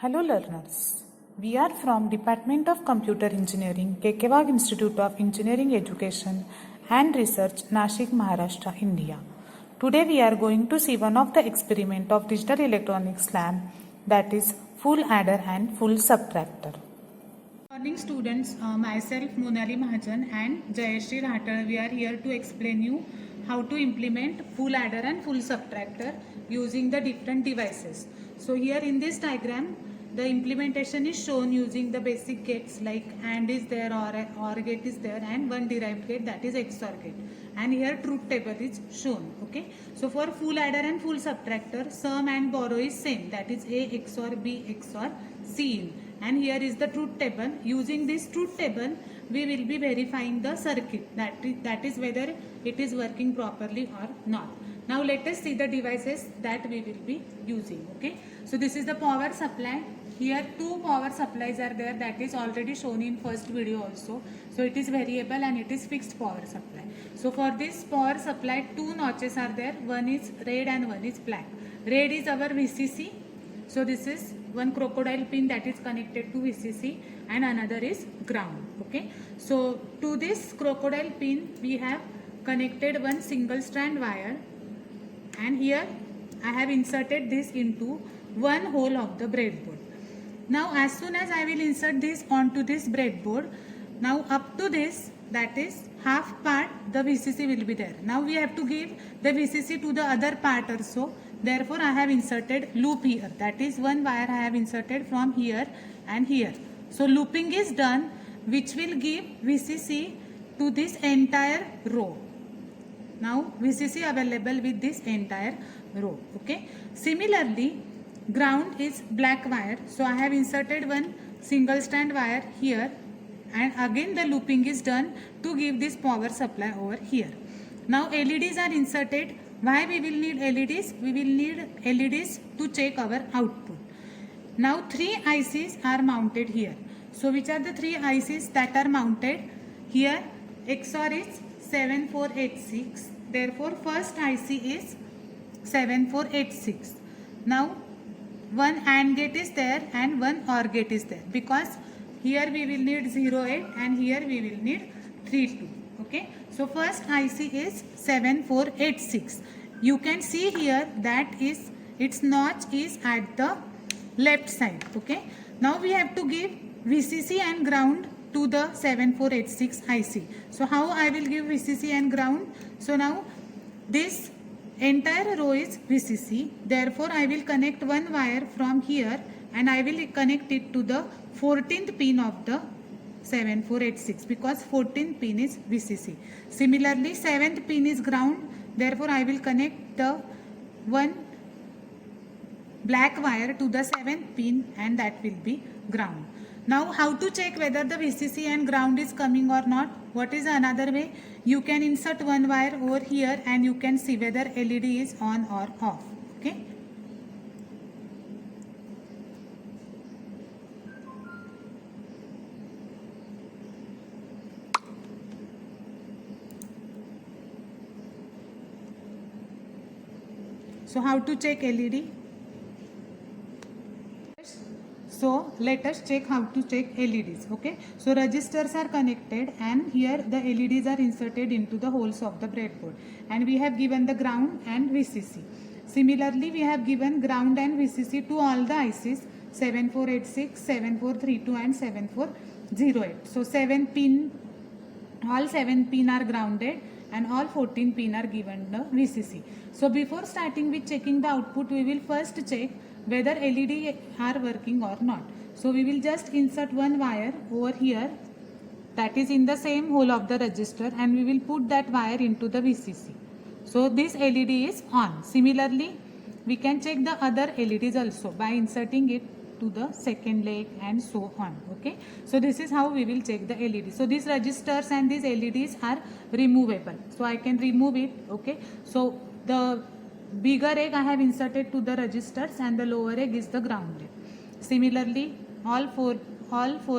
Hello learners, we are from Department of Computer Engineering, Kekewag Institute of Engineering Education and Research, Nashik, Maharashtra, India. Today we are going to see one of the experiment of digital electronics lab, that is full adder and full subtractor. Good morning students, myself Monali Mahajan and Jayashree Rathod. We are here to explain you how to implement full adder and full subtractor using the different devices. So here in this diagram, the implementation is shown using the basic gates like AND is there, OR gate is there, and one derived gate, that is XOR gate. And here truth table is shown. Okay. So for full adder and full subtractor, sum and borrow is same, that is A XOR B XOR C in. And here is the truth table. Using this truth table, we will be verifying the circuit, that is whether it is working properly or not. Now let us see the devices that we will be using. Okay. So this is the power supply. Here two power supplies are there, that is already shown in first video also. So it is variable and it is fixed power supply. So for this power supply, two notches are there. One is red and one is black. Red is our VCC. So this is one crocodile pin that is connected to VCC and another is ground. Okay. So to this crocodile pin we have connected one single strand wire, and here I have inserted this into one hole of the breadboard. Now as soon as I will insert this onto this breadboard, now up to this, that is half part, the VCC will be there. Now we have to give the VCC to the other part also. Therefore I have inserted loop here, that is one wire I have inserted from here and here. So looping is done, which will give VCC to this entire row. Now VCC available with this entire row. Okay. Similarly, ground is black wire. So I have inserted one single strand wire here, and again the looping is done to give this power supply over here. Now LEDs are inserted. Why we will need LEDs? We will need LEDs to check our output. Now three ICs are mounted here. So which are the three ICs that are mounted? Here XOR is 7486. Therefore first IC is 7486. Now one AND gate is there and one OR gate is there, because here we will need 08 and here we will need 32. Okay. So first IC is 7486. You can see here that is its notch is at the left side. Okay. Now we have to give VCC and ground to the 7486 IC. So how I will give VCC and ground? So now this entire row is VCC. Therefore I will connect one wire from here and I will connect it to the 14th pin of the 7486, because 14th pin is VCC. Similarly 7th pin is ground. Therefore I will connect the one black wire to the 7th pin and that will be ground. Now how to check whether the VCC and ground is coming or not? What is another way? You can insert one wire over here and you can see whether LED is on or off. Okay. So how to check LED? So let us check how to check LEDs. Okay. So resistors are connected and here the LEDs are inserted into the holes of the breadboard, and we have given the ground and VCC. Similarly, we have given ground and VCC to all the ICs 7486, 7432 and 7408. So 7 pin, all 7 pin are grounded and all 14 pin are given the VCC. So before starting with checking the output, we will first check whether LED are working or not. So we will just insert one wire over here, that is in the same hole of the resistor, and we will put that wire into the VCC. So this LED is on. Similarly, we can check the other LEDs also by inserting it to the second leg and so on. Okay. So this is how we will check the LED. So these resistors and these LEDs are removable. So I can remove it. Okay. So the bigger egg I have inserted to the resistors and the lower egg is the grounded. Similarly, all four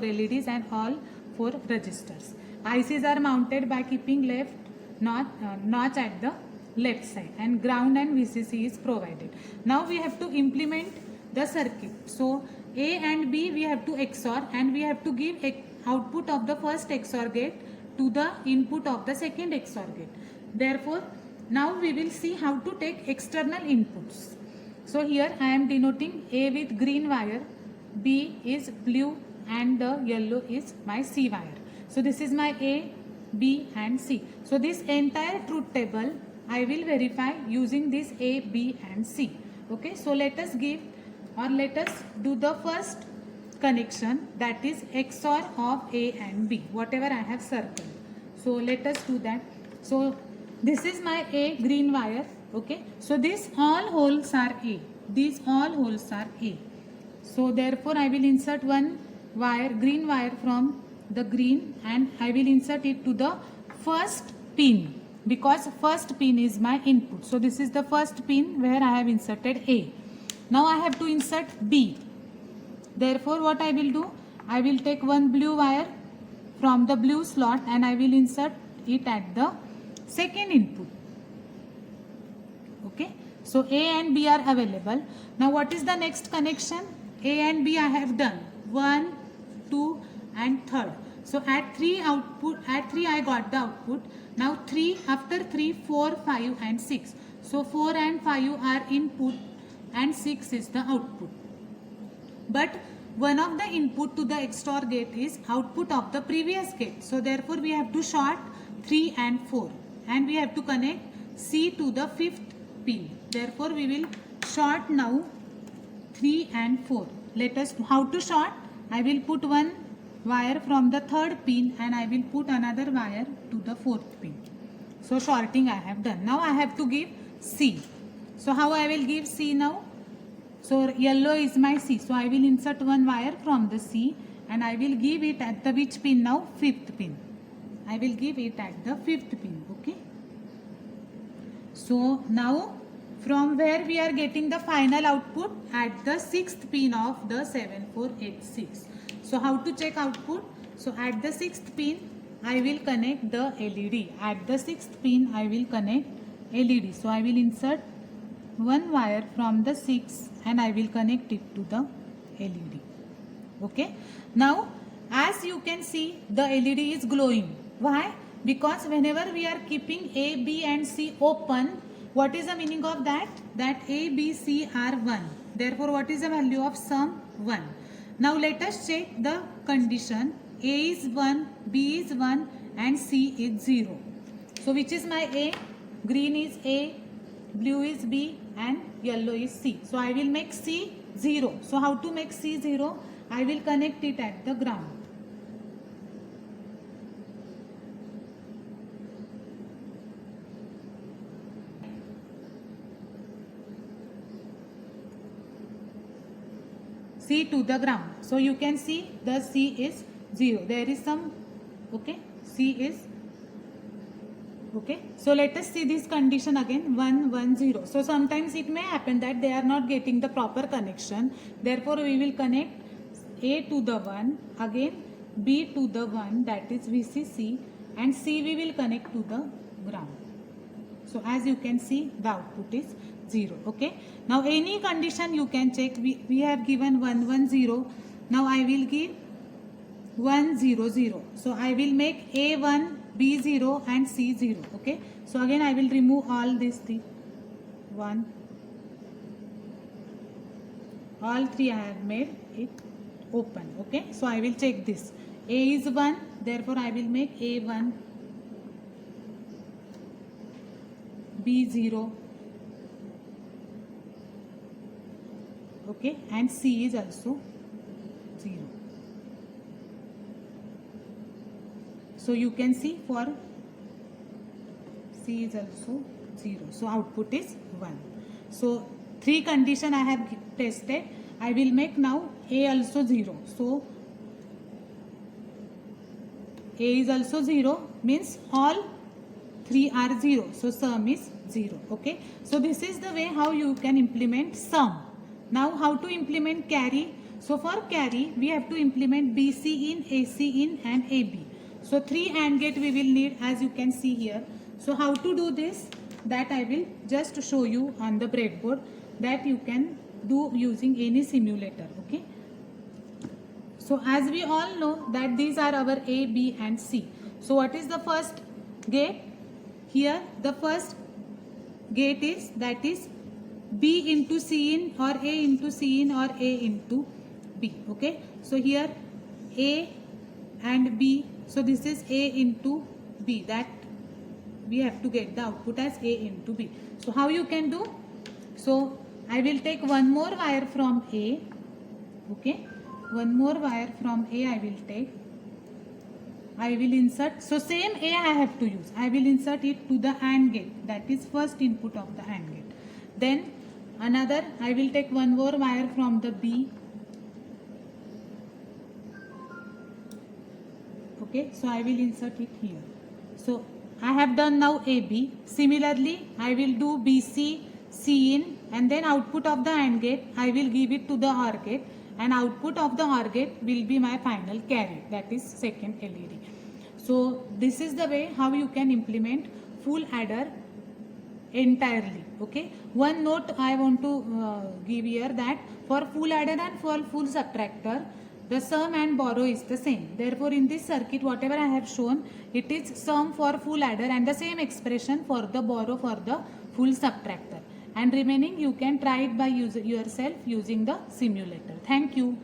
LEDs and all 4 resistors. ICs are mounted by keeping left notch at the left side, and ground and VCC is provided. Now we have to implement the circuit. So A and B we have to XOR, and we have to give output of the first XOR gate to the input of the second XOR gate. Therefore, now we will see how to take external inputs. So here I am denoting A with green wire, B is blue, and the yellow is my C wire. So this is my A, B and C. So this entire truth table I will verify using this A, B and C. Okay, so let us give, or let us do the first connection, that is XOR of A and B, whatever I have circled. So let us do that. So this is my A green wire. Okay, so these all holes are A. These all holes are A. So therefore I will insert one wire, green wire from the green, and I will insert it to the first pin, because first pin is my input. So this is the first pin where I have inserted A. Now I have to insert B. Therefore what I will do, I will take one blue wire from the blue slot and I will insert it at the second input. Okay, so A and B are available. Now what is the next connection? A and B I have done 1, 2 and 3rd. So at 3 I got the output. Now 3, after 3, 4, 5 and 6. So 4 and 5 are input and 6 is the output. But one of the input to the XOR gate is output of the previous gate. So therefore we have to short 3 and 4, and we have to connect C to the 5th pin. Therefore we will short now 3 and 4. Let us, how to short? I will put one wire from the 3rd pin and I will put another wire to the 4th pin. So shorting I have done. Now I have to give C. So how I will give C now? So yellow is my C. So I will insert one wire from the C and I will give it at the which pin now? 5th pin. I will give it at the 5th pin. Okay. So now from where we are getting the final output? At the 6th pin of the 7486. So how to check output? So at the 6th pin I will connect the LED. At the 6th pin I will connect LED. So I will insert one wire from the 6 and I will connect it to the LED. Okay. Now as you can see, the LED is glowing. Why? Because whenever we are keeping A, B and C open, what is the meaning of that? That A, B, C are 1. Therefore what is the value of sum? 1. Now let us check the condition. A is 1, B is 1 and C is 0. So which is my A? Green is A, blue is B and yellow is C. So I will make C 0. So how to make C 0? I will connect it at the ground. C to the ground. So you can see the C is 0. There is some, okay, C is, okay. So let us see this condition again, 1, 1, 0. So sometimes it may happen that they are not getting the proper connection. Therefore we will connect A to the 1, again B to the 1, that is VCC, and C we will connect to the ground. So as you can see, the output is 0. Okay. Now any condition you can check. We have given 1, 1, 0. Now I will give 1, 0, 0. So I will make A1, B0 and C0. Okay. So again I will remove all these three. 1. All three I have made it open. Okay. So I will check this. A is 1. Therefore I will make A1, B0. Okay, and C is also 0. So you can see for C is also 0. So output is 1. So 3 condition I have tested. I will make now A also 0. So A is also 0 means all 3 are 0. So sum is 0. Okay. So this is the way how you can implement sum. Now how to implement carry? So for carry we have to implement BC in, AC in and AB. So 3 AND gate we will need, as you can see here. So how to do this? That I will just show you on the breadboard, that you can do using any simulator. Okay. So as we all know that these are our A, B and C. So what is the first gate? Here the first gate is, that is B into C in, or A into C in, or A into B. Okay. So here A and B. So this is A into B. That we have to get the output as A into B. So how you can do? So I will take one more wire from A. Okay. One more wire from A I will take. I will insert. So same A I have to use. I will insert it to the AND gate. That is first input of the AND gate. Then another, I will take one more wire from the B. Okay, so I will insert it here. So I have done now AB. Similarly, I will do BC, C in, and then output of the AND gate, I will give it to the OR gate, and output of the OR gate will be my final carry, that is second LED. So this is the way how you can implement full adder entirely. Okay, one note I want to give here, that for full adder and for full subtractor, the sum and borrow is the same. Therefore in this circuit whatever I have shown, it is sum for full adder and the same expression for the borrow for the full subtractor, and remaining you can try it by yourself using the simulator. Thank you.